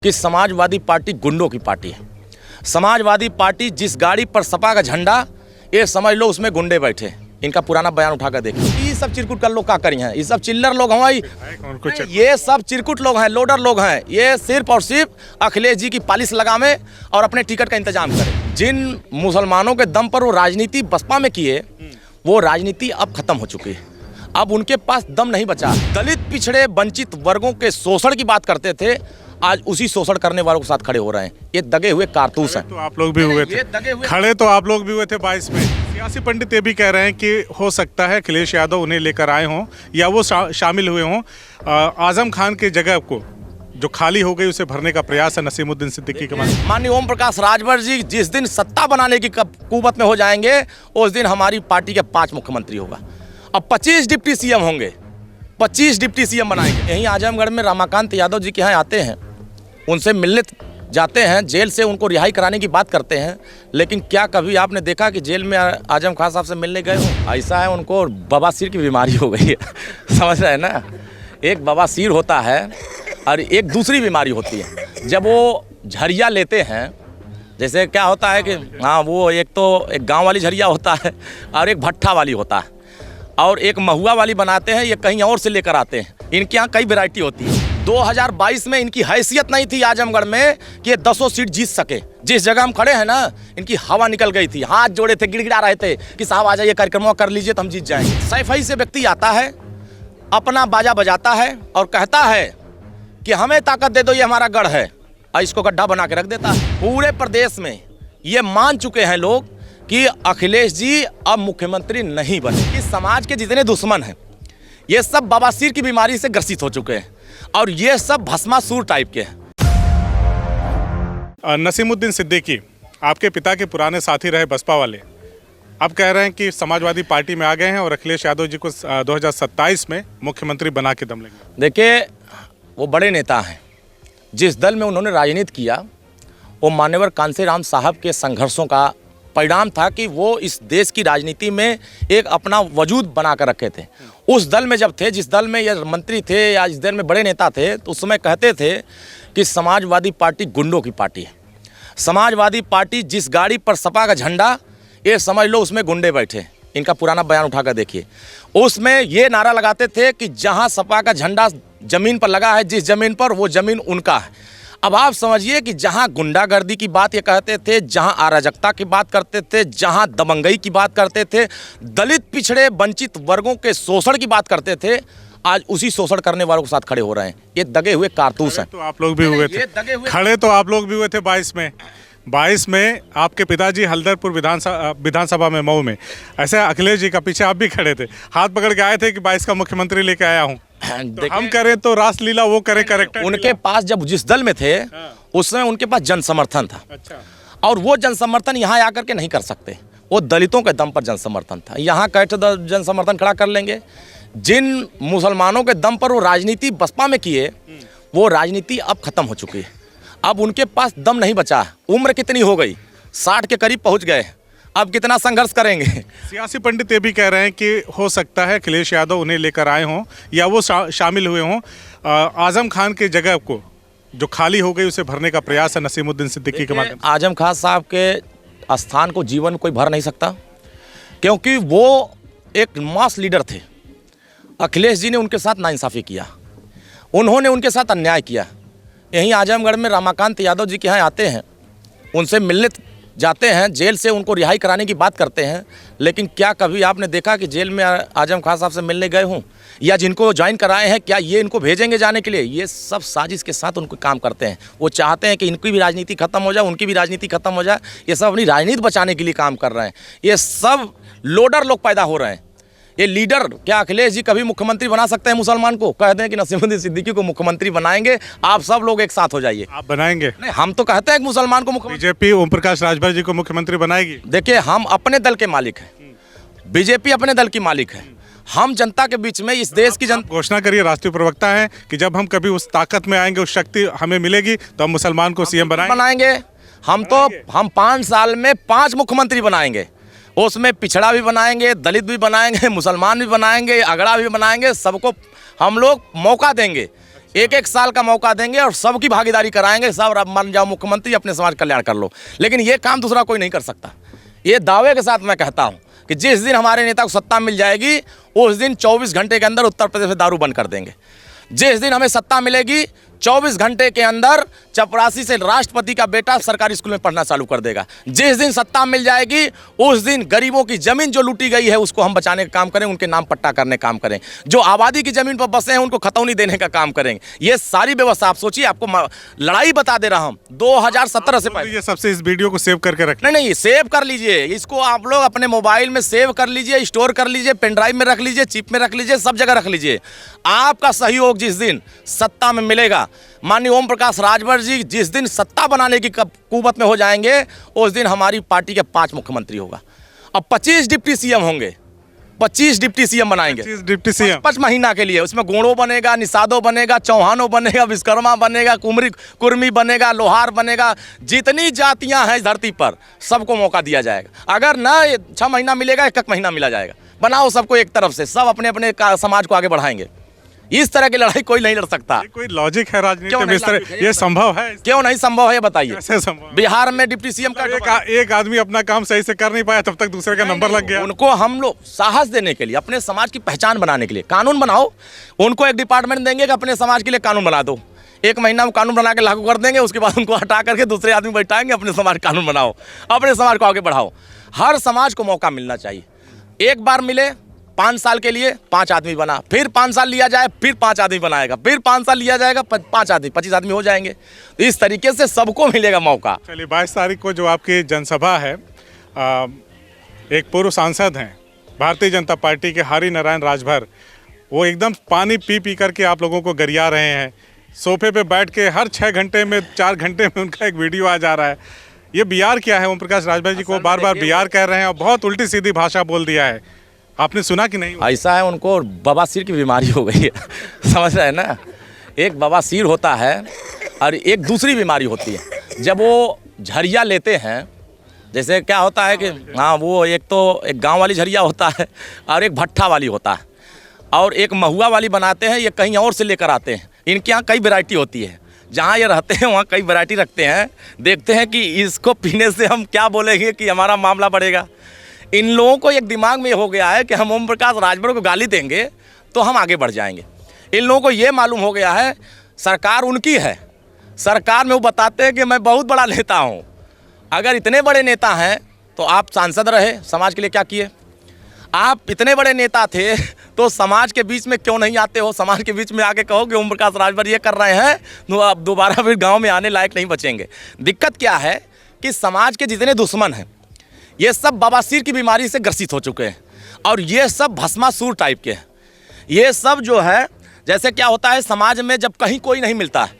कि समाजवादी पार्टी गुंडों की पार्टी है। समाजवादी पार्टी जिस गाड़ी पर सपा का झंडा, ये समझ लो उसमें गुंडे बैठे। इनका पुराना बयान उठाकर देखो। ये सब चिरकुट कर लोग क्या करी हैं, ये सब चिल्लर लोग हैं, ये सब चिरकुट लोग हैं, लोडर लोग हैं। ये सिर्फ और सिर्फ अखिलेश जी की पालिश लगावे और अपने टिकट का इंतजाम करें। जिन मुसलमानों के दम पर वो राजनीति बसपा में किए, वो राजनीति अब खत्म हो चुकी है। अब उनके पास दम नहीं बचा। दलित पिछड़े वंचित वर्गों के शोषण की बात करते थे, आज उसी शोषण करने वालों के साथ खड़े हो रहे हैं। ये दगे हुए कारतूस हैं। तो आप लोग भी हुए थे खड़े, तो आप लोग भी हुए थे 22 में। सियासी पंडित ये भी कह रहे हैं कि हो सकता है अखिलेश यादव उन्हें लेकर आए हों या वो शामिल हुए हों। आजम खान की जगह को जो खाली हो गई उसे भरने का प्रयास है नसीमुद्दीन सिद्दीकी के माध्यम। माननीय ओम प्रकाश राजभर जी जिस दिन सत्ता बनाने की कुवत में हो जाएंगे, उस दिन हमारी पार्टी के 5 मुख्यमंत्री होगा। अब 25 डिप्टी सीएम होंगे, 25 डिप्टी सीएम बनाएंगे। यहीं आजमगढ़ में रमाकांत यादव जी के यहाँ आते हैं, उनसे मिलने जाते हैं, जेल से उनको रिहाई कराने की बात करते हैं। लेकिन क्या कभी आपने देखा कि जेल में आजम खान साहब से मिलने गए हो? ऐसा है, उनको बवासीर की बीमारी हो गई है। समझ रहे हैं ना, एक बवासीर होता है और एक दूसरी बीमारी होती है। जब वो झरिया लेते हैं, जैसे क्या होता है कि हाँ, वो एक तो एक गाँव वाली झरिया होता है और एक भट्ठा वाली होता है और एक महुआ वाली बनाते हैं, ये कहीं और से लेकर आते हैं। इनके यहाँ कई वैरायटी होती है। 2022 में इनकी हैसियत नहीं थी आजमगढ़ में कि ये 10 सीट जीत सके। जिस जगह हम खड़े हैं ना, इनकी हवा निकल गई थी, हाथ जोड़े थे, गिड़गिड़ा रहे थे कि साहब आ जाइए, कार्यक्रम कर लीजिए तो हम जीत जाएंगे। सैफई से व्यक्ति आता है, अपना बाजा बजाता है और कहता है कि हमें ताकत दे दो, ये हमारा गढ़ है, और इसको गड्ढा बना के रख देता है। पूरे प्रदेश में ये मान चुके हैं लोग कि अखिलेश जी अब मुख्यमंत्री नहीं बने। इस समाज के जितने दुश्मन हैं, ये सब बवासीर की बीमारी से ग्रसित हो चुके हैं और ये सब भस्मासुर टाइप के हैं। नसीमुद्दीन सिद्दीकी आपके पिता के पुराने साथी रहे बसपा वाले, अब कह रहे हैं कि समाजवादी पार्टी में आ गए हैं और अखिलेश यादव जी को 2027 में मुख्यमंत्री बना के दम लेंगे। देखिए, वो बड़े नेता हैं। जिस दल में उन्होंने राजनीति किया, वो मान्यवर कांसेराम साहब के संघर्षों का परिणाम था कि वो इस देश की राजनीति में एक अपना वजूद बना कर रखे थे। उस दल में जब थे, जिस दल में ये मंत्री थे या इस दल में बड़े नेता थे, तो उस समय कहते थे कि समाजवादी पार्टी गुंडों की पार्टी है। समाजवादी पार्टी जिस गाड़ी पर सपा का झंडा, ये समझ लो उसमें गुंडे बैठे। इनका पुराना बयान उठाकर देखिए। उसमें ये नारा लगाते थे कि जहाँ सपा का झंडा जमीन पर लगा है, जिस जमीन पर, वो जमीन उनका है। अब आप समझिए कि जहां गुंडागर्दी की बात ये कहते थे, जहां अराजकता की बात करते थे, जहां दबंगई की बात करते थे, दलित पिछड़े वंचित वर्गों के शोषण की बात करते थे, आज उसी शोषण करने वालों के साथ खड़े हो रहे हैं। ये दगे हुए कारतूस हैं। तो आप लोग भी हुए थे खड़े, तो आप लोग भी हुए थे 22 में। 22 में आपके पिताजी हल्दरपुर विधानसभा में, मऊ में, ऐसे अखिलेश जी का पीछे आप भी खड़े थे, हाथ पकड़ के आए थे कि 22 का मुख्यमंत्री लेके आया हूँ। तो हम करें तो रासलीला, वो करे करेक्टर। उनके पास जब जिस दल में थे, उस समय उनके पास जन समर्थन था। अच्छा। और वो जन समर्थन यहाँ आकर के नहीं कर सकते, वो दलितों के दम पर जन समर्थन था। यहाँ कैसे जन समर्थन खड़ा कर लेंगे? जिन मुसलमानों के दम पर वो राजनीति बसपा में किए, वो राजनीति अब खत्म हो चुकी है। अब उनके पास दम नहीं बचा। उम्र कितनी हो गई, 60 के करीब पहुँच गए, अब कितना संघर्ष करेंगे? सियासी पंडित ये भी कह रहे हैं कि हो सकता है अखिलेश यादव उन्हें लेकर आए हों या वो शामिल हुए हों। आजम खान की जगह को जो खाली हो गई उसे भरने का प्रयास है नसीमुद्दीन सिद्दीकी के माध्यम। आजम खान साहब के स्थान को जीवन कोई भर नहीं सकता, क्योंकि वो एक मास लीडर थे। अखिलेश जी ने उनके साथ नाइंसाफ़ी किया, उन्होंने उनके साथ अन्याय किया। यहीं आजमगढ़ में रमाकांत यादव जी के यहाँ आते हैं, उनसे मिलने जाते हैं, जेल से उनको रिहाई कराने की बात करते हैं। लेकिन क्या कभी आपने देखा कि जेल में आजम खान साहब से मिलने गए हों, या जिनको ज्वाइन कराए हैं, क्या ये इनको भेजेंगे जाने के लिए? ये सब साजिश के साथ उनको काम करते हैं। वो चाहते हैं कि इनकी भी राजनीति खत्म हो जाए, उनकी भी राजनीति खत्म हो जाए। ये सब अपनी राजनीति बचाने के लिए काम कर रहे हैं। ये सब लोडर लोग पैदा हो रहे हैं। ये लीडर, क्या अखिलेश जी कभी मुख्यमंत्री बना सकते हैं मुसलमान को? कहते हैं कि नसीमुद्दीन सिद्दीकी को मुख्यमंत्री बनाएंगे, आप सब लोग एक साथ हो जाइए। आप बनाएंगे? नहीं, हम तो कहते हैं कि मुसलमान को मुख्यमंत्री। बीजेपी ओम प्रकाश राजभर जी को मुख्यमंत्री बनाएगी? देखिए, हम अपने दल के मालिक हैं, बीजेपी अपने दल की मालिक है। हम जनता के बीच में, इस देश की जनता। घोषणा करिए, राष्ट्रीय प्रवक्ता है, कि जब हम कभी उस ताकत में आएंगे, उस शक्ति हमें मिलेगी, तो हम मुसलमान को सीएम बनाएंगे। हम 5 साल में 5 मुख्यमंत्री बनाएंगे। उसमें पिछड़ा भी बनाएंगे, दलित भी बनाएंगे, मुसलमान भी बनाएंगे, अगड़ा भी बनाएंगे। सबको हम लोग मौका देंगे। एक एक साल का मौका देंगे और सबकी भागीदारी कराएंगे। सब अब मान जाओ मुख्यमंत्री, अपने समाज कल्याण कर लो। लेकिन ये काम दूसरा कोई नहीं कर सकता। ये दावे के साथ मैं कहता हूँ कि जिस दिन हमारे नेता को सत्ता मिल जाएगी उस दिन 24 घंटे के अंदर उत्तर प्रदेश में दारू बंद कर देंगे। जिस दिन हमें सत्ता मिलेगी 24 घंटे के अंदर चपरासी से राष्ट्रपति का बेटा सरकारी स्कूल में पढ़ना चालू कर देगा। जिस दिन सत्ता मिल जाएगी उस दिन गरीबों की जमीन जो लूटी गई है उसको हम बचाने का काम करें, उनके नाम पट्टा करने का काम करें। जो आबादी की जमीन पर बसे हैं उनको खतौनी देने का काम करेंगे। ये सारी व्यवस्था आप सोचिए, आपको लड़ाई बता दे रहा हूँ 2017 से पहले। ये सबसे इस वीडियो को सेव करके रखना। नहीं, सेव कर लीजिए इसको, आप लोग अपने मोबाइल में सेव कर लीजिए, स्टोर कर लीजिए, पेन ड्राइव में रख लीजिए, चिप में रख लीजिए, सब जगह रख लीजिए। आपका सहयोग जिस दिन सत्ता में मिलेगा, माननीय ओम प्रकाश राजभर जी जिस दिन सत्ता बनाने की कुवत में हो जाएंगे उस दिन हमारी पार्टी के 5 मुख्यमंत्री होगा। अब 25 डिप्टी सीएम होंगे, 25 डिप्टी सीएम बनाएंगे, 25 डिप्टी सीएम 5 महीना के लिए। उसमें गोड़ो बनेगा, निषादो बनेगा, चौहानो बनेगा, विश्वकर्मा बनेगा, कुर्मी बनेगा, लोहार बनेगा। जितनी जातियां हैं धरती पर सबको मौका दिया जाएगा। अगर ना 6 महीना मिलेगा, 1 महीना मिला जाएगा। बनाओ सबको एक तरफ से, सब अपने अपने समाज को आगे बढ़ाएंगे। इस तरह की लड़ाई कोई नहीं लड़ सकता। कोई लॉजिक है राजनीति में इस तरह? ये संभव है? क्यों नहीं संभव है, बताइए। कैसे संभव? बिहार में डिप्टी सीएम का एक आदमी अपना काम सही से कर नहीं पाया, तब तक दूसरे का नंबर लग गया। उनको हम लोग साहस देने के लिए, अपने समाज की पहचान बनाने के लिए कानून बनाओ। उनको एक डिपार्टमेंट देंगे कि अपने समाज के लिए कानून बना दो। 1 महीना में कानून बना के लागू कर देंगे, उसके बाद उनको हटा करके दूसरे आदमी बैठाएंगे, अपने समाज कानून बनाओ, अपने समाज को आगे बढ़ाओ। हर समाज को मौका मिलना चाहिए। एक बार मिले 5 साल के लिए 5 आदमी बना, फिर 5 साल लिया जाए, फिर 5 आदमी बनाएगा, फिर 5 साल लिया जाएगा, 5 आदमी 25 आदमी हो जाएंगे। तो इस तरीके से सबको मिलेगा मौका। चलिए 22 तारीख को जो आपकी जनसभा है, एक पूर्व सांसद हैं भारतीय जनता पार्टी के हरि नारायण राजभर, वो एकदम पानी पी पी करके आप लोगों को गरिया रहे हैं। सोफे पे बैठ के हर 6 घंटे में 4 घंटे में उनका एक वीडियो आ जा रहा है। ये बिहार क्या है? ओम प्रकाश राजभर जी को बार बार बिहार कह रहे हैं और बहुत उल्टी सीधी भाषा बोल दिया है। आपने सुना कि नहीं? ऐसा है, उनको बवासीर की बीमारी हो गई है। समझ रहे हैं ना? एक बवासीर होता है और एक दूसरी बीमारी होती है। जब वो झरिया लेते हैं, जैसे क्या होता है कि हाँ, वो एक तो एक गांव वाली झरिया होता है और एक भट्ठा वाली होता है और एक महुआ वाली बनाते हैं, ये कहीं और से लेकर आते हैं। इनके यहाँ कई वैरायटी होती है, जहाँ ये रहते हैं वहाँ कई वैरायटी रखते हैं। देखते हैं कि इसको पीने से हम क्या बोलेंगे कि हमारा मामला बढ़ेगा। इन लोगों को एक दिमाग में हो गया है कि हम ओम प्रकाश राजभर को गाली देंगे तो हम आगे बढ़ जाएंगे। इन लोगों को ये मालूम हो गया है सरकार उनकी है, सरकार में वो बताते हैं कि मैं बहुत बड़ा नेता हूँ। अगर इतने बड़े नेता हैं तो आप सांसद रहे, समाज के लिए क्या किए? आप इतने बड़े नेता थे तो समाज के बीच में क्यों नहीं आते हो? समाज के बीच में आके कहो कि ओम प्रकाश राजभर ये कर रहे हैं, तो अब दोबारा फिर गाँव में आने लायक नहीं बचेंगे। दिक्कत क्या है कि समाज के जितने दुश्मन हैं ये सब बवासीर की बीमारी से ग्रसित हो चुके हैं और ये सब भस्मासुर टाइप के हैं। ये सब जो है, जैसे क्या होता है समाज में जब कहीं कोई नहीं मिलता है,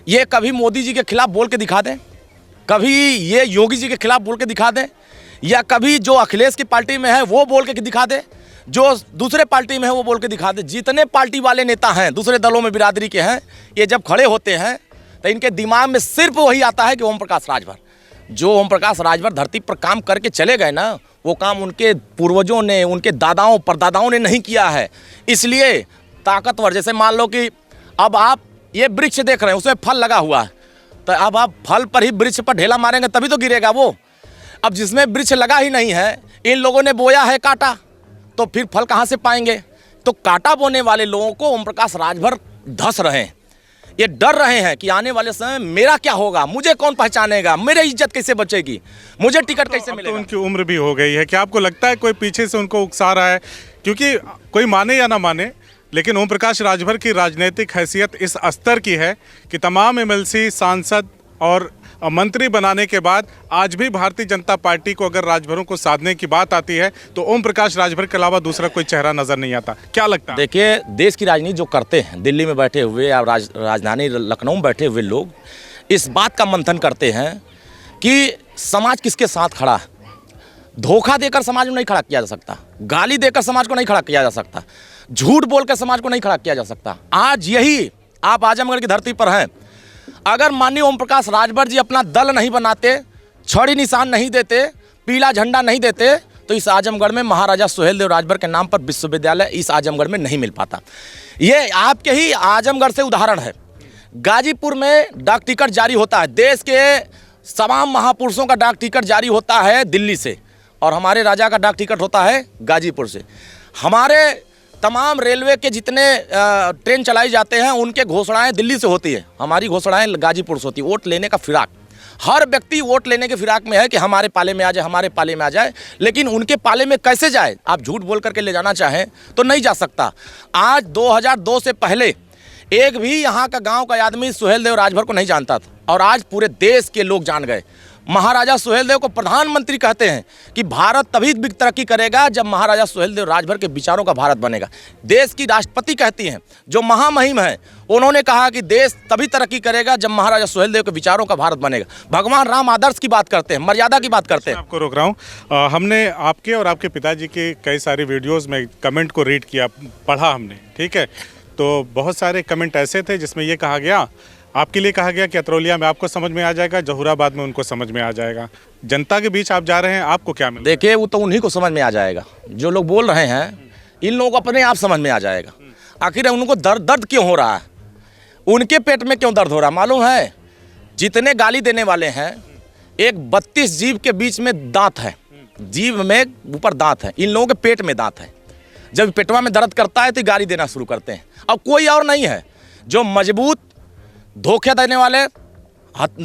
ये कभी मोदी जी के खिलाफ बोल के दिखा दें, कभी ये योगी जी के खिलाफ बोल के दिखा दें, या कभी जो अखिलेश की पार्टी में है वो बोल के दिखा दे, जो दूसरे पार्टी में है वो बोल के दिखा दे। जितने पार्टी वाले नेता हैं दूसरे दलों में बिरादरी के हैं, ये जब खड़े होते हैं तो इनके दिमाग में सिर्फ वही आता है कि ओम प्रकाश राजभर। जो ओम प्रकाश राजभर धरती पर काम करके चले गए ना, वो काम उनके पूर्वजों ने, उनके दादाओं परदादाओं ने नहीं किया है। इसलिए ताकतवर, जैसे मान लो कि अब आप ये वृक्ष देख रहे हैं, उसमें फल लगा हुआ है, तो अब आप फल पर ही वृक्ष पर ढेला मारेंगे तभी तो गिरेगा वो। अब जिसमें वृक्ष लगा ही नहीं है, इन लोगों ने बोया है कांटा, तो फिर फल कहाँ से पाएंगे? तो कांटा बोने वाले लोगों को ओम प्रकाश राजभर धस रहे हैं। ये डर रहे हैं कि आने वाले समय में मेरा क्या होगा, मुझे कौन पहचानेगा, मेरी इज्जत कैसे बचेगी, मुझे टिकट कैसे मिलेगा। तो उनकी उम्र भी हो गई है, क्या आपको लगता है कोई पीछे से उनको उकसा रहा है? क्योंकि कोई माने या ना माने, लेकिन ओम प्रकाश राजभर की राजनीतिक हैसियत इस स्तर की है कि तमाम एमएलसी, सांसद और मंत्री बनाने के बाद आज भी भारतीय जनता पार्टी को अगर राजभरों को साधने की बात आती है तो ओम प्रकाश राजभर के अलावा दूसरा कोई चेहरा नजर नहीं आता। क्या लगता है? देखिए, देश की राजनीति जो करते हैं, दिल्ली में बैठे हुए या राजधानी लखनऊ में बैठे हुए लोग इस बात का मंथन करते हैं कि समाज किसके साथ खड़ा है। धोखा देकर समाज को नहीं खड़ा किया जा सकता, गाली देकर समाज को नहीं खड़ा किया जा सकता, झूठ बोलकर समाज को नहीं खड़ा किया जा सकता। आज यही आप आजमगढ़ की धरती पर हैं। अगर माननीय ओम प्रकाश राजभर जी अपना दल नहीं बनाते, छड़ी निशान नहीं देते, पीला झंडा नहीं देते, तो इस आजमगढ़ में महाराजा सुहेलदेव राजभर के नाम पर विश्वविद्यालय इस आजमगढ़ में नहीं मिल पाता। ये आपके ही आजमगढ़ से उदाहरण है। गाजीपुर में डाक टिकट जारी होता है, देश के तमाम महापुरुषों का डाक टिकट जारी होता है दिल्ली से, और हमारे राजा का डाक टिकट होता है गाजीपुर से। हमारे तमाम रेलवे के जितने ट्रेन चलाई जाते हैं उनके घोषणाएं दिल्ली से होती है, हमारी घोषणाएं गाजीपुर से होती है। वोट लेने का फिराक, हर व्यक्ति वोट लेने के फिराक में है कि हमारे पाले में आ जाए, हमारे पाले में आ जाए, लेकिन उनके पाले में कैसे जाए? आप झूठ बोल करके ले जाना चाहें तो नहीं जा सकता। आज 2002 से पहले एक भी यहाँ का गांव का आदमी सुहेलदेव राजभर को नहीं जानता था, और आज पूरे देश के लोग जान गए। महाराजा सुहेलदेव को प्रधानमंत्री कहते हैं कि भारत तभी तरक्की करेगा जब महाराजा सुहेलदेव राजभर के विचारों का भारत बनेगा। देश की राष्ट्रपति कहती हैं, जो महामहिम है, उन्होंने कहा कि देश तभी तरक्की करेगा जब महाराजा सुहेलदेव के विचारों का भारत बनेगा। भगवान राम आदर्श की बात करते हैं, मर्यादा की बात करते हैं। आपको रोक रहा हूँ, हमने आपके और आपके पिताजी के कई सारे वीडियोज़ में कमेंट को रीड किया, पढ़ा हमने, ठीक है। तो बहुत सारे कमेंट ऐसे थे जिसमें ये कहा गया, आपके लिए कहा गया कि अतरौलिया में आपको समझ में आ जाएगा, जहूराबाद में उनको समझ में आ जाएगा। जनता के बीच आप जा रहे हैं, आपको क्या मिला? देखिए, वो तो उन्हीं को समझ में आ जाएगा जो लोग बोल रहे हैं, इन लोगों को अपने आप समझ में आ जाएगा। आखिर उनको दर्द क्यों हो रहा है, उनके पेट में क्यों दर्द हो रहा है मालूम है? जितने गाली देने वाले हैं, एक 32 जीभ के बीच में दांत है, जीभ में ऊपर दांत है, इन लोगों के पेट में दांत है। जब पेटवा में दर्द करता है तो गाली देना शुरू करते हैं। अब कोई और नहीं है जो मजबूत, धोखे देने वाले,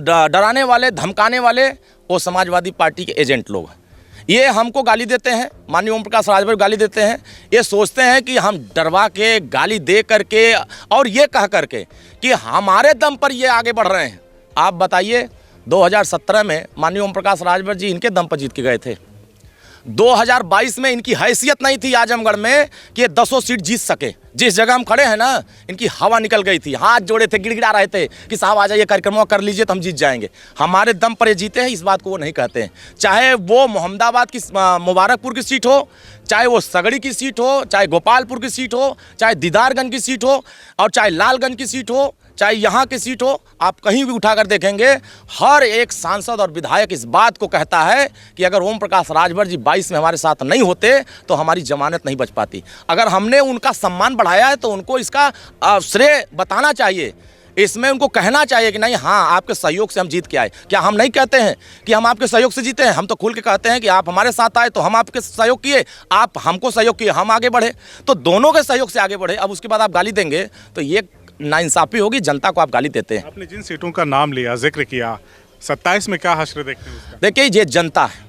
डराने वाले, धमकाने वाले, वो समाजवादी पार्टी के एजेंट लोग हैं। ये हमको गाली देते हैं, माननीय ओम प्रकाश राजभर गाली देते हैं। ये सोचते हैं कि हम डरवा के, गाली दे करके और ये कह करके कि हमारे दम पर ये आगे बढ़ रहे हैं। आप बताइए, 2017 में माननीय ओम प्रकाश राजभर जी इनके दम पर जीत के गए थे। 2022 में इनकी हैसियत नहीं थी आजमगढ़ में कि ये 10 सीट जीत सके। जिस जगह हम खड़े हैं ना, इनकी हवा निकल गई थी, हाथ जोड़े थे, गिड़गिड़ा रहे थे कि साहब आ जाइए, कार्यक्रम कर लीजिए तो हम जीत जाएंगे। हमारे दम पर ये जीते हैं, इस बात को वो नहीं कहते हैं। चाहे वो मोहम्मदाबाद की, मुबारकपुर की सीट हो, चाहे वो सगड़ी की सीट हो, चाहे गोपालपुर की सीट हो, चाहे दीदारगंज की सीट हो, और चाहे लालगंज की सीट हो, चाहे यहाँ की सीट हो, आप कहीं भी उठाकर देखेंगे, हर एक सांसद और विधायक इस बात को कहता है कि अगर ओम प्रकाश राजभर जी 22 में हमारे साथ नहीं होते तो हमारी जमानत नहीं बच पाती। अगर हमने उनका सम्मान बढ़ाया है तो उनको इसका श्रेय बताना चाहिए, इसमें उनको कहना चाहिए कि नहीं, हाँ, आपके सहयोग से हम जीत के आए। क्या हम नहीं कहते हैं कि हम आपके सहयोग से जीते हैं? हम तो खुल के कहते हैं कि आप हमारे साथ आए तो हम आपके सहयोग किए, आप हमको सहयोग किए, हम आगे बढ़े, तो दोनों के सहयोग से आगे बढ़े। अब उसके बाद आप गाली देंगे तो ये नाइंसाफ़ी होगी, जनता को आप गाली देते हैं। आपने जिन सीटों का नाम लिया, जिक्र किया, 27 में क्या हश्र देखते हैं उसका? देखिए, ये जनता है,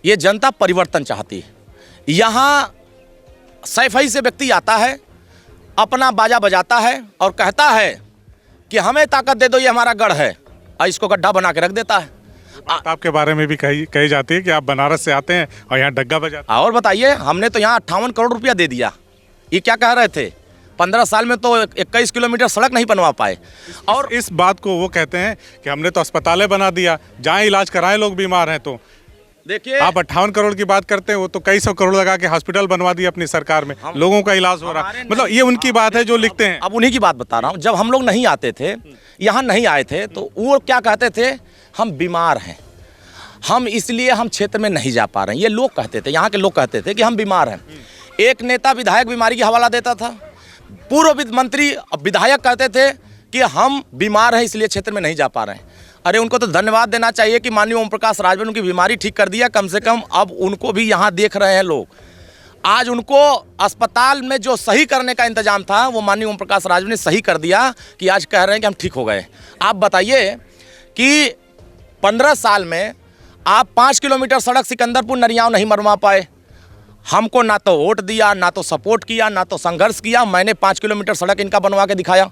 ये जनता परिवर्तन चाहती है। यहाँ सैफई से व्यक्ति आता है, अपना बाजा बजाता है और कहता है कि हमें ताकत दे दो, ये हमारा गढ़ है, और इसको गड्ढा बना के रख देता है। आपके बारे में भी कही जाती है कि आप बनारस से आते हैं और यहाँ डग्गा बजाते हैं। और बताइए, हमने तो यहाँ 58 करोड़ रुपया दे दिया। ये क्या कह रहे थे? 15 साल में तो 21 किलोमीटर सड़क नहीं बनवा पाए। और इस बात को वो कहते हैं कि हमने तो अस्पतालें बना दिया, जहाँ इलाज कराएं लोग बीमार हैं। तो देखिए, आप 58 करोड़ की बात करते हैं, वो तो कई 100 करोड़ लगा के हॉस्पिटल बनवा दिया अपनी सरकार में, लोगों का इलाज हो रहा है। मतलब ये उनकी बात है जो लिखते हैं। अब उन्हीं की बात बता रहा हूँ। जब हम लोग नहीं आते थे, यहाँ नहीं आए थे, तो वो क्या कहते थे? हम बीमार हैं, हम इसलिए हम क्षेत्र में नहीं जा पा रहे हैं। ये लोग कहते थे, यहाँ के लोग कहते थे कि हम बीमार हैं। एक नेता विधायक बीमारी की हवाला देता था, पूर्व वित्त मंत्री विधायक कहते थे कि हम बीमार हैं इसलिए क्षेत्र में नहीं जा पा रहे हैं। अरे उनको तो धन्यवाद देना चाहिए कि माननीय ओम प्रकाश राजभर उनकी बीमारी ठीक कर दिया। कम से कम अब उनको भी यहाँ देख रहे हैं लोग। आज उनको अस्पताल में जो सही करने का इंतजाम था वो माननीय ओम प्रकाश राजभर ने सही कर दिया कि आज कह रहे हैं कि हम ठीक हो गए। आप बताइए कि 15 साल में आप 5 किलोमीटर सड़क सिकंदरपुर नरियाव नहीं बनवा पाए। हमको ना तो वोट दिया, ना तो सपोर्ट किया, ना तो संघर्ष किया। मैंने 5 किलोमीटर सड़क इनका बनवा के दिखाया।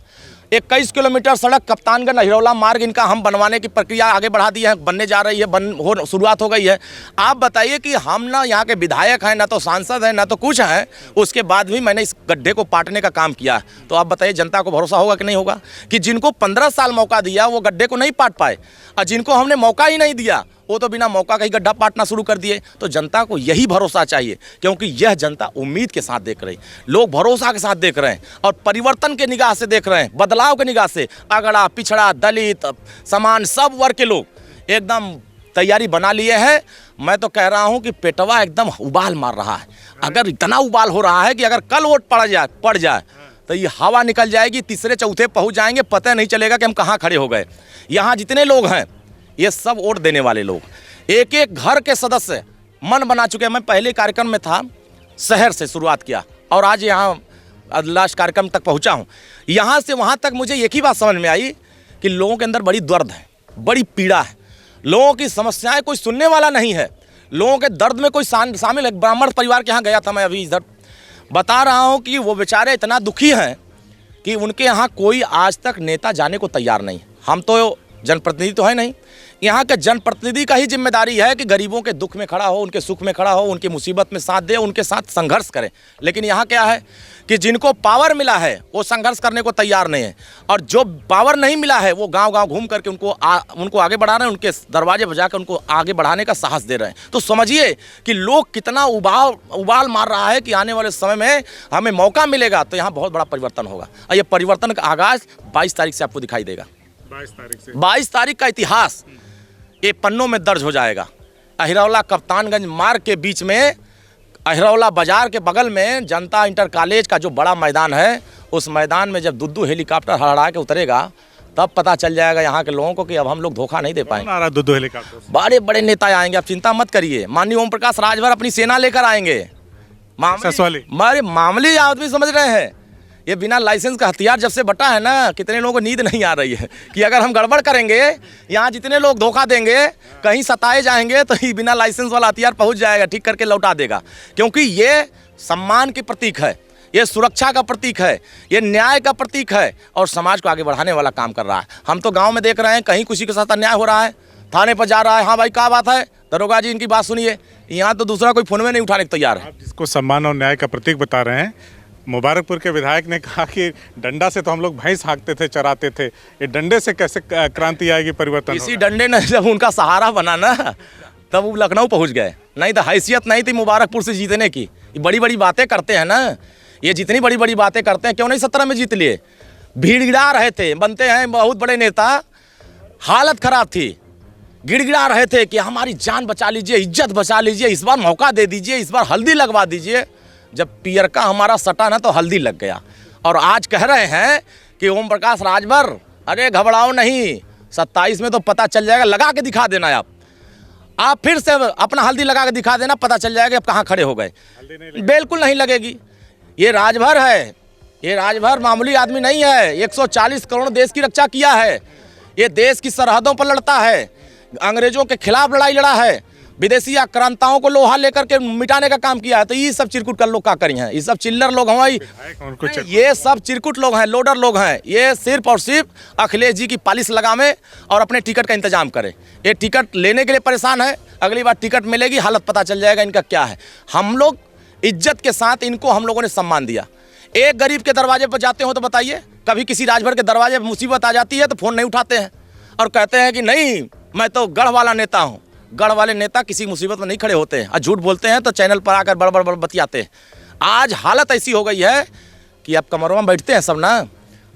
21 किलोमीटर सड़क कप्तानगंज हिरौला मार्ग इनका हम बनवाने की प्रक्रिया आगे बढ़ा दी है, बनने जा रही है, शुरुआत हो गई है। आप बताइए कि हम ना यहाँ के विधायक हैं, ना तो सांसद हैं, ना तो कुछ हैं, उसके बाद भी मैंने इस गड्ढे को पाटने का काम किया। तो आप बताइए, जनता को भरोसा होगा कि नहीं होगा कि जिनको 15 साल मौका दिया वो गड्ढे को नहीं पाट पाए, और जिनको हमने मौका ही नहीं दिया वो तो बिना मौका का ही गड्ढा पाटना शुरू कर दिए। तो जनता को यही भरोसा चाहिए, क्योंकि यह जनता उम्मीद के साथ देख रही है, लोग भरोसा के साथ देख रहे हैं और परिवर्तन के निगाह से देख रहे हैं, बदलाव के निगाह से। अगड़ा, पिछड़ा, दलित, समान, सब वर्ग के लोग एकदम तैयारी बना लिए हैं। मैं तो कह रहा हूं कि पेटवा एकदम उबाल मार रहा है। अगर इतना उबाल हो रहा है कि अगर कल वोट पड़ जाए तो ये हवा निकल जाएगी, तीसरे चौथे पहुंच जाएंगे, पता नहीं चलेगा कि हम कहाँ खड़े हो गए। यहाँ जितने लोग हैं ये सब वोट देने वाले लोग, एक एक घर के सदस्य मन बना चुके हैं। मैं पहले कार्यक्रम में था, शहर से शुरुआत किया और आज यहाँ लास्ट कार्यक्रम तक पहुँचा हूँ। यहाँ से वहाँ तक मुझे एक ही बात समझ में आई कि लोगों के अंदर बड़ी दर्द है, बड़ी पीड़ा है, लोगों की समस्याएं कोई सुनने वाला नहीं है, लोगों के दर्द में कोई शामिल है। ब्राह्मण परिवार के यहाँ गया था मैं, अभी इधर बता रहा हूँ कि वो बेचारे इतना दुखी हैं कि उनके यहाँ कोई आज तक नेता जाने को तैयार नहीं। हम तो जनप्रतिनिधि तो है नहीं, यहाँ के जनप्रतिनिधि का ही जिम्मेदारी है कि गरीबों के दुख में खड़ा हो, उनके सुख में खड़ा हो, उनकी मुसीबत में साथ दे, उनके साथ संघर्ष करे। लेकिन यहाँ क्या है कि जिनको पावर मिला है वो संघर्ष करने को तैयार नहीं है, और जो पावर नहीं मिला है वो गांव-गांव घूम करके उनको आगे बढ़ा रहे हैं, उनके दरवाजे बजाकर उनको आगे बढ़ाने का साहस दे रहे हैं। तो समझिए कि लोग कितना उबाल मार रहा है कि आने वाले समय में हमें मौका मिलेगा तो यहाँ बहुत बड़ा परिवर्तन होगा। और ये परिवर्तन का आगाज़ 22 तारीख से आपको दिखाई देगा। 22 तारीख का इतिहास ये पन्नों में दर्ज हो जाएगा। अहिरौला कप्तानगंज मार्ग के बीच में, अहिरौला बाजार के बगल में जनता इंटर कॉलेज का जो बड़ा मैदान है, उस मैदान में जब दुद्दू हेलीकॉप्टर हड़ा के उतरेगा तब पता चल जाएगा यहाँ के लोगों को कि अब हम लोग धोखा नहीं दे पाएंगे। दुद्दू हेलीकॉप्टर बड़े बड़े नेता आएंगे, आप चिंता मत करिए। माननीय ओम प्रकाश राजभर अपनी सेना लेकर आएंगे। मामूली आदमी समझ रहे हैं, ये बिना लाइसेंस का हथियार जब से बटा है ना, कितने लोगों को नींद नहीं आ रही है कि अगर हम गड़बड़ करेंगे, यहाँ जितने लोग धोखा देंगे, कहीं सताए जाएंगे तो ये बिना लाइसेंस वाला हथियार पहुँच जाएगा, ठीक करके लौटा देगा। क्योंकि ये सम्मान की प्रतीक है, ये सुरक्षा का प्रतीक है, ये न्याय का प्रतीक है और समाज को आगे बढ़ाने वाला काम कर रहा है। हम तो गाँव में देख रहे हैं कहीं किसी के साथ अन्याय हो रहा है, थाने पर जा रहा है, हाँ भाई क्या बात है, दरोगा जी इनकी बात सुनिए। यहाँ तो दूसरा कोई फोन में नहीं उठाने को तैयार है। आप जिसको सम्मान और न्याय का प्रतीक बता रहे हैं, मुबारकपुर के विधायक ने कहा कि डंडा से तो हम लोग भैंस हाँकते थे, चराते थे, ये डंडे से कैसे क्रांति आएगी, परिवर्तन? इसी डंडे ने जब उनका सहारा बना ना, तब वो लखनऊ पहुंच गए। नहीं तो हैसियत नहीं थी मुबारकपुर से जीतने की। ये बड़ी बड़ी बातें करते हैं ना, ये जितनी बड़ी बड़ी बातें करते हैं, क्यों नहीं 17 में जीत लिए? भीड़ रहे थे, बनते हैं बहुत बड़े नेता, हालत खराब थी, गिड़गिड़ा रहे थे कि हमारी जान बचा लीजिए, इज्जत बचा लीजिए, इस बार मौका दे दीजिए, इस बार हल्दी लगवा दीजिए। जब पियर का हमारा सटा ना तो हल्दी लग गया। और आज कह रहे हैं कि ओम प्रकाश राजभर, अरे घबराओ नहीं, 27 में तो पता चल जाएगा, लगा के दिखा देना आप फिर से अपना हल्दी लगा के दिखा देना, पता चल जाएगा आप कहाँ खड़े हो गए। बिल्कुल नहीं लगेगी। ये राजभर है, ये राजभर मामूली आदमी नहीं है। 140 करोड़ देश की रक्षा किया है, ये देश की सरहदों पर लड़ता है, अंग्रेजों के खिलाफ लड़ाई लड़ा है, विदेशी आक्रांताओं को लोहा लेकर के मिटाने का काम किया है। तो ये सब चिरकुट कर लोग क्या करी हैं? ये सब चिल्लर लोग हैं, ये सब चिरकुट लोग हैं, लोडर लोग हैं। ये सिर्फ और सिर्फ अखिलेश जी की पालिश लगावे और अपने टिकट का इंतजाम करें। ये टिकट लेने के लिए परेशान है, अगली बार टिकट मिलेगी हालत पता चल जाएगा इनका क्या है। हम लोग इज्जत के साथ इनको हम लोगों ने सम्मान दिया। एक गरीब के दरवाजे पर जाते हो तो बताइए, कभी किसी राजभर के दरवाजे पर मुसीबत आ जाती है तो फ़ोन नहीं उठाते हैं और कहते हैं कि नहीं मैं तो गढ़ वाला नेता हूँ। गढ़ वाले नेता किसी मुसीबत में नहीं खड़े होते हैं और झूठ बोलते हैं तो चैनल पर आकर बड़ बतियाते हैं। आज हालत ऐसी हो गई है कि अब कमरों में बैठते हैं सब ना,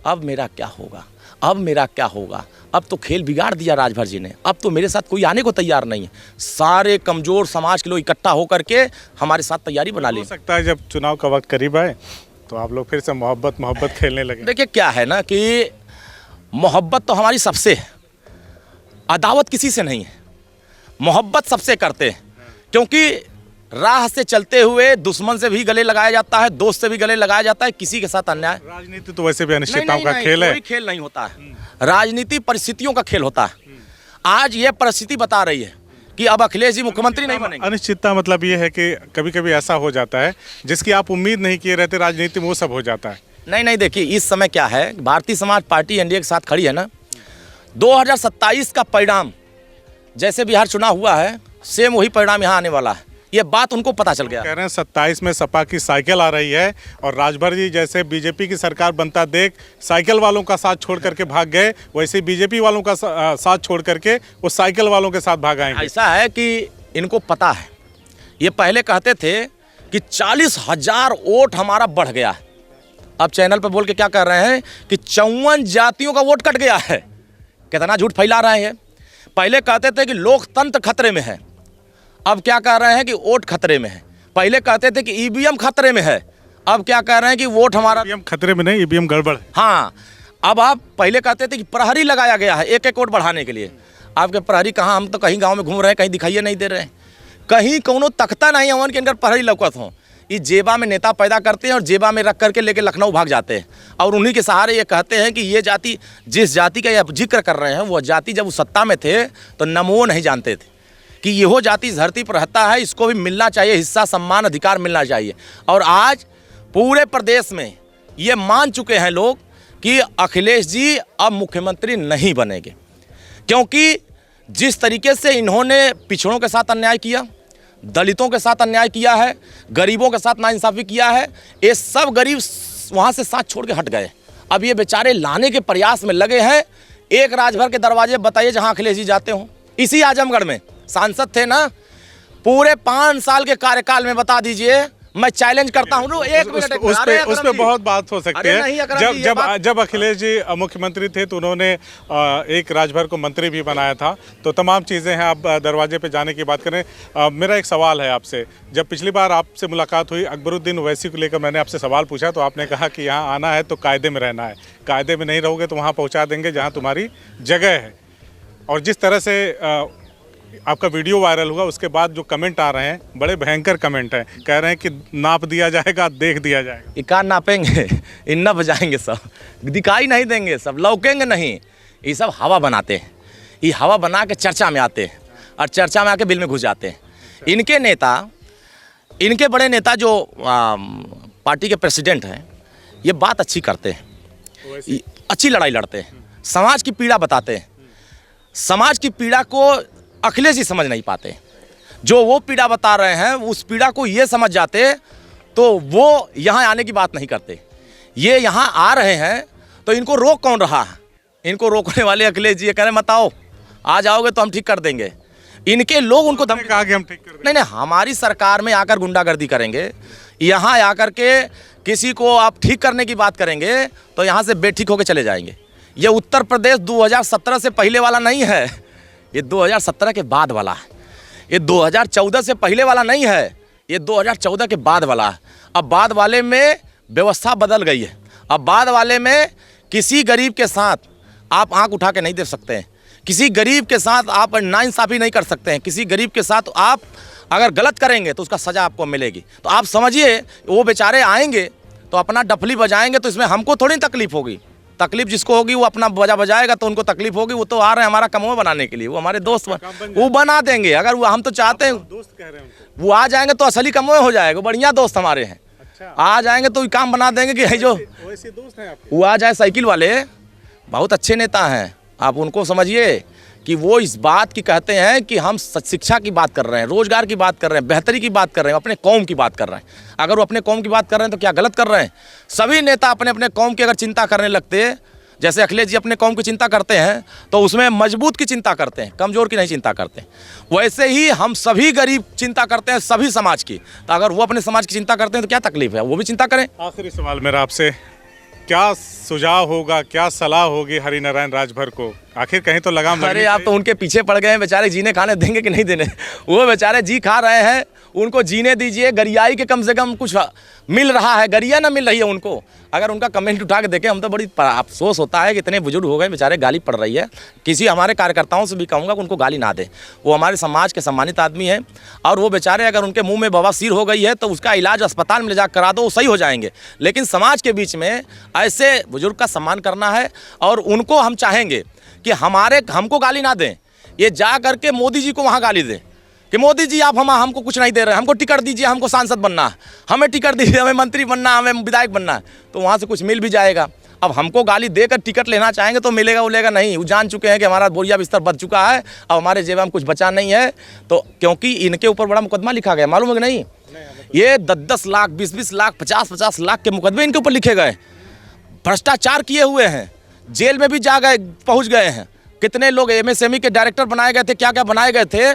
अब मेरा क्या होगा, अब मेरा क्या होगा। अब तो खेल बिगाड़ दिया राजभर जी ने, अब तो मेरे साथ कोई आने को तैयार नहीं है। सारे कमज़ोर समाज के लोग इकट्ठा होकर के हमारे साथ तैयारी बना ली। हो सकता है जब चुनाव का वक्त करीब आए तो आप लोग फिर से मोहब्बत खेलने लगे। देखिए क्या है ना कि मोहब्बत तो हमारी सबसे है, अदावत किसी से नहीं है। मोहब्बत सबसे करते हैं, क्योंकि राह से चलते हुए दुश्मन से भी गले लगाया जाता है, दोस्त से भी गले लगाया जाता है, किसी के साथ अन्याय। राजनीति तो वैसे भी अनिश्चितताओं का खेल है। कोई खेल नहीं होता है, राजनीति परिस्थितियों का खेल होता है। आज ये परिस्थिति बता रही है कि अब अखिलेश जी मुख्यमंत्री नहीं बनेंगे। अनिश्चितता मतलब ये है कि कभी कभी ऐसा हो जाता है जिसकी आप उम्मीद नहीं किए रहते राजनीति में, वो सब हो जाता है। नहीं देखिए इस समय क्या है, भारतीय समाज पार्टी एनडीए के साथ खड़ी है ना। 2027 का परिणाम जैसे बिहार चुनाव हुआ है, सेम वही परिणाम यहाँ आने वाला है। ये बात उनको पता चल गया। कह रहे हैं 27 में सपा की साइकिल आ रही है और राजभर जी जैसे बीजेपी की सरकार बनता देख साइकिल वालों का साथ छोड़ करके भाग गए, वैसे बीजेपी वालों का साथ छोड़ करके वो साइकिल वालों के साथ भाग आएंगे। ऐसा है कि इनको पता है, ये पहले कहते थे कि 40,000 वोट हमारा बढ़ गया है। अब चैनल पर बोल के क्या कर रहे हैं कि 54 जातियों का वोट कट गया है। कितना झूठ फैला रहे हैं। पहले कहते थे कि लोकतंत्र खतरे में है, अब क्या कह रहे हैं कि वोट खतरे में है। पहले कहते थे कि ईवीएम खतरे में है, अब क्या कह रहे हैं कि वोट हमारा ईवीएम खतरे में नहीं, ईवीएम गड़बड़ है। हाँ, अब आप पहले कहते थे कि प्रहरी लगाया गया है एक एक वोट बढ़ाने के लिए। आपके प्रहरी कहाँ, हम तो कहीं गांव में घूम रहे हैं, कहीं दिखाइए नहीं दे रहे हैं, कहीं कोनो तख्ता नहीं है उनके अंदर प्रहरी लौकत हो। ये जेबा में नेता पैदा करते हैं और जेबा में रख करके लेके लखनऊ भाग जाते हैं और उन्हीं के सहारे ये कहते हैं कि ये जाति, जिस जाति का ये जिक्र कर रहे हैं वो जाति जब वो सत्ता में थे तो नमो नहीं जानते थे कि यहो जाति इस धरती पर रहता है, इसको भी मिलना चाहिए हिस्सा, सम्मान, अधिकार मिलना चाहिए। और आज पूरे प्रदेश में ये मान चुके हैं लोग कि अखिलेश जी अब मुख्यमंत्री नहीं बनेंगे, क्योंकि जिस तरीके से इन्होंने पिछड़ों के साथ अन्याय किया, दलितों के साथ अन्याय किया है, गरीबों के साथ नाइंसाफ़ी किया है, ये सब गरीब वहाँ से साथ छोड़ के हट गए। अब ये बेचारे लाने के प्रयास में लगे हैं। एक राजभर के दरवाजे बताइए जहाँ अखिलेश जी जाते हों। इसी आजमगढ़ में सांसद थे ना, पूरे 5 साल के कार्यकाल में बता दीजिए, मैं चैलेंज करता हूँ, एक मिनट उस पे बहुत बात हो सकती है। जब अखिलेश जी मुख्यमंत्री थे तो उन्होंने एक राजभर को मंत्री भी बनाया था, तो तमाम चीज़ें हैं। आप दरवाजे पे जाने की बात करें, मेरा एक सवाल है आपसे। जब पिछली बार आपसे मुलाकात हुई, अकबरुद्दीन ओवैसी को लेकर मैंने आपसे सवाल पूछा तो आपने कहा कि यहाँ आना है तो कायदे में रहना है, कायदे में नहीं रहोगे तो वहाँ पहुँचा देंगे जहाँ तुम्हारी जगह है। और जिस तरह से आपका वीडियो वायरल हुआ, उसके बाद जो कमेंट आ रहे हैं बड़े भयंकर कमेंट हैं, कह रहे हैं कि नाप दिया जाएगा, देख दिया जाएगा। ये कहाँ नापेंगे, इन न बजाएंगे, सब दिखाई नहीं देंगे, सब लौकेंगे नहीं। ये सब हवा बनाते हैं, ये हवा बना के चर्चा में आते हैं और चर्चा में आके बिल में घुस जाते हैं। इनके नेता, इनके बड़े नेता जो पार्टी के प्रेसिडेंट हैं, ये बात अच्छी करते हैं, अच्छी लड़ाई लड़ते हैं, समाज की पीड़ा बताते हैं। समाज की पीड़ा को अखिलेश जी समझ नहीं पाते। जो वो पीड़ा बता रहे हैं उस पीड़ा को ये समझ जाते तो वो यहाँ आने की बात नहीं करते। ये यहाँ आ रहे हैं तो इनको रोक कौन रहा है? इनको रोकने वाले अखिलेश जी कह रहे मत आओ, आ जाओगे तो हम ठीक कर देंगे। इनके लोग उनको धमकी कहा कि हम ठीक कर देंगे। नहीं, हमारी सरकार में आकर गुंडागर्दी करेंगे, यहाँ आकर के किसी को आप ठीक करने की बात करेंगे तो यहाँ से बेठीक होकर चले जाएंगे। ये उत्तर प्रदेश 2017 से पहले वाला नहीं है, ये 2017 के बाद वाला है। ये 2014 से पहले वाला नहीं है, ये 2014 के बाद वाला है। अब बाद वाले में व्यवस्था बदल गई है। अब बाद वाले में किसी गरीब के साथ आप आंख उठा के नहीं देख सकते हैं, किसी गरीब के साथ आप नाइंसाफ़ी नहीं कर सकते हैं, किसी गरीब के साथ आप अगर गलत करेंगे तो उसका सज़ा आपको मिलेगी। तो आप समझिए वो बेचारे आएंगे तो अपना डफली बजाएंगे तो इसमें हमको थोड़ी तकलीफ़ होगी। तकलीफ जिसको होगी वो अपना बजाएगा तो उनको तकलीफ होगी। वो तो आ रहे हैं हमारा कमवा बनाने के लिए, वो हमारे दोस्त वो बना देंगे। अगर वो हम तो चाहते हैं दोस्त कह रहे हैं वो आ जाएंगे तो असली कमवा हो जाएगा। बढ़िया दोस्त हमारे हैं, आ जाएंगे तो काम बना देंगे कि जो वैसे दोस्त हैं आपके। वो आ जाए। साइकिल वाले बहुत अच्छे नेता हैं, आप उनको समझिए कि वो इस बात की कहते हैं कि हम शिक्षा की बात कर रहे हैं, रोजगार की बात कर रहे हैं, बेहतरी की बात कर रहे हैं, अपने कौम की बात कर रहे हैं। अगर वो अपने कौम की बात कर रहे हैं तो क्या गलत कर रहे हैं? सभी नेता अपने अपने कौम की अगर चिंता करने लगते, जैसे अखिलेश जी अपने कौम की चिंता करते हैं तो उसमें मजबूत की चिंता करते हैं, कमज़ोर की नहीं चिंता करते। वैसे ही हम सभी गरीब चिंता करते हैं सभी समाज की। तो अगर वो अपने समाज की चिंता करते हैं तो क्या तकलीफ है, वो भी चिंता करें। आखिरी सवाल मेरा आपसे, क्या सुझाव होगा, क्या सलाह होगी हरिनारायण राजभर को? आखिर कहीं तो लगाम। अरे आप तो उनके पीछे पड़ गए हैं, बेचारे जीने खाने देंगे कि नहीं देने? वो बेचारे जी खा रहे हैं, उनको जीने दीजिए। गरियाई के कम से कम कुछ मिल रहा है, गरिया ना मिल रही है उनको। अगर उनका कमेंट उठा के देखें हम तो बड़ी अफसोस होता है कि इतने बुजुर्ग हो गए बेचारे, गाली पड़ रही है। किसी हमारे कार्यकर्ताओं से भी कहूँगा कि उनको गाली ना दे, वो हमारे समाज के सम्मानित आदमी हैं। और वो बेचारे अगर उनके मुंह में बवासीर हो गई है तो उसका इलाज अस्पताल में ले जा करा दो, वो सही हो जाएंगे। लेकिन समाज के बीच में ऐसे बुजुर्ग का सम्मान करना है और उनको हम चाहेंगे कि हमको गाली ना दें, ये जा करके मोदी जी को वहाँ गाली दें कि मोदी जी आप हमको कुछ नहीं दे रहे हैं, हमको टिकट दीजिए, हमको सांसद बनना है, हमें टिकट दीजिए, हमें मंत्री बनना, हमें विधायक बनना है। तो वहाँ से कुछ मिल भी जाएगा। अब हमको गाली देकर टिकट लेना चाहेंगे तो मिलेगा उलेगा नहीं। वो जान चुके हैं कि हमारा बोरिया बिस्तर बच चुका है, अब हमारे जेब में कुछ बचा नहीं है। तो क्योंकि इनके ऊपर बड़ा मुकदमा लिखा गया, मालूम है कि नहीं? ये 10-10 लाख, 20-20 लाख, 50-50 लाख के मुकदमे इनके ऊपर लिखे गए। भ्रष्टाचार किए हुए हैं, जेल में भी जा गए, पहुँच गए हैं। कितने लोग MSME के डायरेक्टर बनाए गए थे, क्या क्या बनाए गए थे।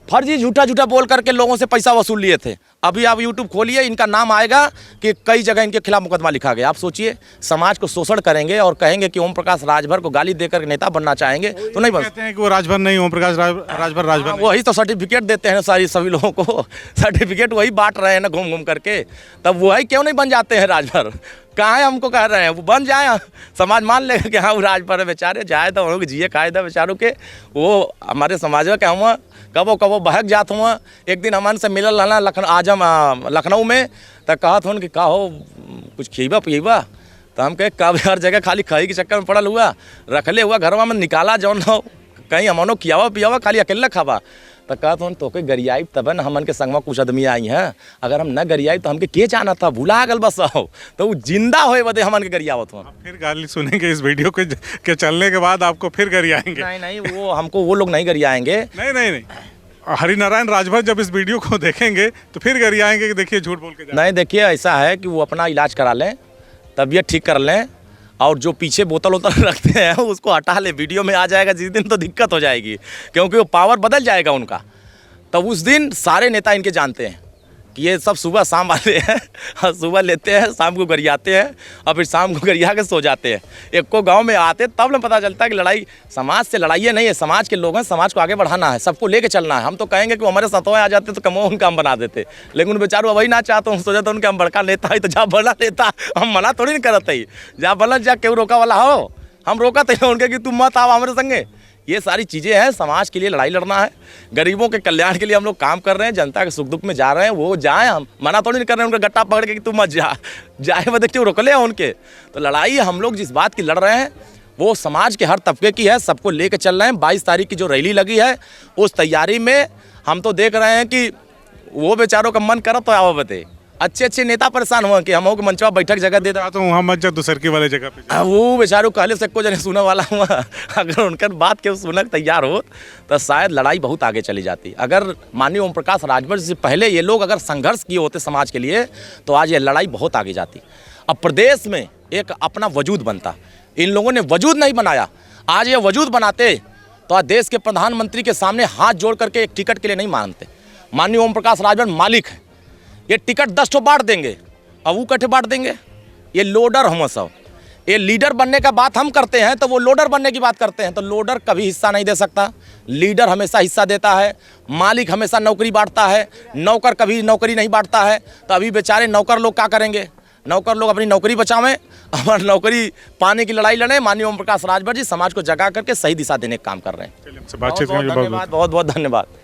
फर्जी झूठा झूठा बोल करके लोगों से पैसा वसूल लिए थे। अभी आप यूट्यूब खोलिए, इनका नाम आएगा कि कई जगह इनके खिलाफ मुकदमा लिखा गया। आप सोचिए, समाज को शोषण करेंगे और कहेंगे कि ओम प्रकाश राजभर को गाली देकर नेता बनना चाहेंगे तो नहीं बन कहते हैं कि वो राजभर नहीं, ओम प्रकाश राजभर नहीं। वही तो सर्टिफिकेट देते हैं सभी लोगों को, सर्टिफिकेट वही बांट रहे हैं ना घूम घूम करके। तब वही क्यों नहीं बन जाते हैं राजभर? कहाँ है, हमको कह रहे हैं वो बन जाए, समाज मान लेगा कि हाँ वो राजभर है। बेचारे जाए तो उनको जिए खाए था बेचारों के। वो हमारे समाज में क्या हुआ, कबो बहक जात हुआ। एक दिन हमारे से मिलल रहना आजम लखनऊ में, तो कहत हूँ कि का हो कुछ खीबा पिएबा, तो हम कहे कब हर जगह खाली खाई के चक्कर में पड़ल हुआ, रखले हुआ घरवा में निकाला जौन हो कहीं हमनो खियावा पियावा खाली अकेला खावा। तो कहत हूँ तो के गरियाई तब न हमन के संगवा कुछ आदमी आई हैं, अगर हम न गरियाई तो हमके के जाना था, भुला गल बस हो। तो वो जिंदा होए बदे हमन के गरियावत हुआ। फिर गाली सुनेंगे इस वीडियो के चलने के बाद, आपको फिर गरियाएंगे? नहीं वो हमको वो लोग नहीं गरियाएंगे। नहीं हरिनारायण राजभर जब इस वीडियो को देखेंगे तो फिर गरियाएंगे कि देखिए झूठ बोल के। नहीं देखिए, ऐसा है कि वो अपना इलाज करा लें, तबीयत ठीक कर लें, और जो पीछे बोतल रखते हैं उसको हटा ले। वीडियो में आ जाएगा जिस दिन तो दिक्कत हो जाएगी, क्योंकि वो पावर बदल जाएगा उनका। तब उस दिन सारे नेता इनके जानते हैं कि ये सब सुबह शाम आते हैं और सुबह लेते हैं, शाम को गरियाते हैं और फिर शाम को गरिया के सो जाते हैं। एक को गांव में आते तब न पता चलता है कि लड़ाई समाज से लड़ाई नहीं है, समाज के लोग हैं, समाज को आगे बढ़ाना है, सबको लेके चलना है। हम तो कहेंगे कि वो हमारे सतों आ जाते तो कमो उनका हम बना देते, लेकिन उन बेचारों वही ना चाहते। हम सोचते उनके हम बड़का नेता है तो जा बड़ा नेता, हम मना थोड़ी नहीं करते ही, जा बना जा क्यों रोका वाला हो, हम रोका तो उनके कि तुम मत आओ हमारे संगे। ये सारी चीज़ें हैं, समाज के लिए लड़ाई लड़ना है, गरीबों के कल्याण के लिए हम लोग काम कर रहे हैं, जनता के सुख दुख में जा रहे हैं, वो जाएं, हम मना थोड़ी नहीं कर रहे हैं उनका गट्टा पकड़ के कि तुम मत जाए वो देखते रोक ले उनके। तो लड़ाई हम लोग जिस बात की लड़ रहे हैं वो समाज के हर तबके की है, सबको लेके चल रहे हैं। 22 तारीख की जो रैली लगी है उस तैयारी में हम तो देख रहे हैं कि वो बेचारों का मन करा तो आओ बते, अच्छे नेता परेशान हुआ कि हम हो मंचवा बैठक जगह दे तो वहाँ मत जा, दूसर की वाले जगह पे। वो बेचारों कहले से को जने सुने वाला हुआ, अगर उनकर बात के सुनने तैयार हो तो शायद लड़ाई बहुत आगे चली जाती। अगर माननीय ओम प्रकाश राजभर से पहले ये लोग अगर संघर्ष किए होते समाज के लिए तो आज ये लड़ाई बहुत आगे जाती। अब प्रदेश में एक अपना वजूद बनता, इन लोगों ने वजूद नहीं बनाया। आज ये वजूद बनाते तो आज देश के प्रधानमंत्री के सामने हाथ जोड़ करके एक टिकट के लिए नहीं मांगते। माननीय ओम प्रकाश राजभर मालिक है, ये टिकट 10 ठो बांट देंगे, अब वो कटे बांट देंगे। ये लोडर हम सब, ये लीडर बनने का बात हम करते हैं तो वो लोडर बनने की बात करते हैं। तो लोडर कभी हिस्सा नहीं दे सकता, लीडर हमेशा हिस्सा देता है, मालिक हमेशा नौकरी बांटता है, नौकर कभी नौकरी नहीं बांटता है। तो अभी बेचारे नौकर लोग क्या करेंगे, नौकर लोग अपनी नौकरी बचावें और नौकरी पाने की लड़ाई लड़ें। माननीय ओम प्रकाश राजभर जी समाज को जगा करके सही दिशा देने का काम कर रहे हैं। बातचीत बहुत बहुत धन्यवाद।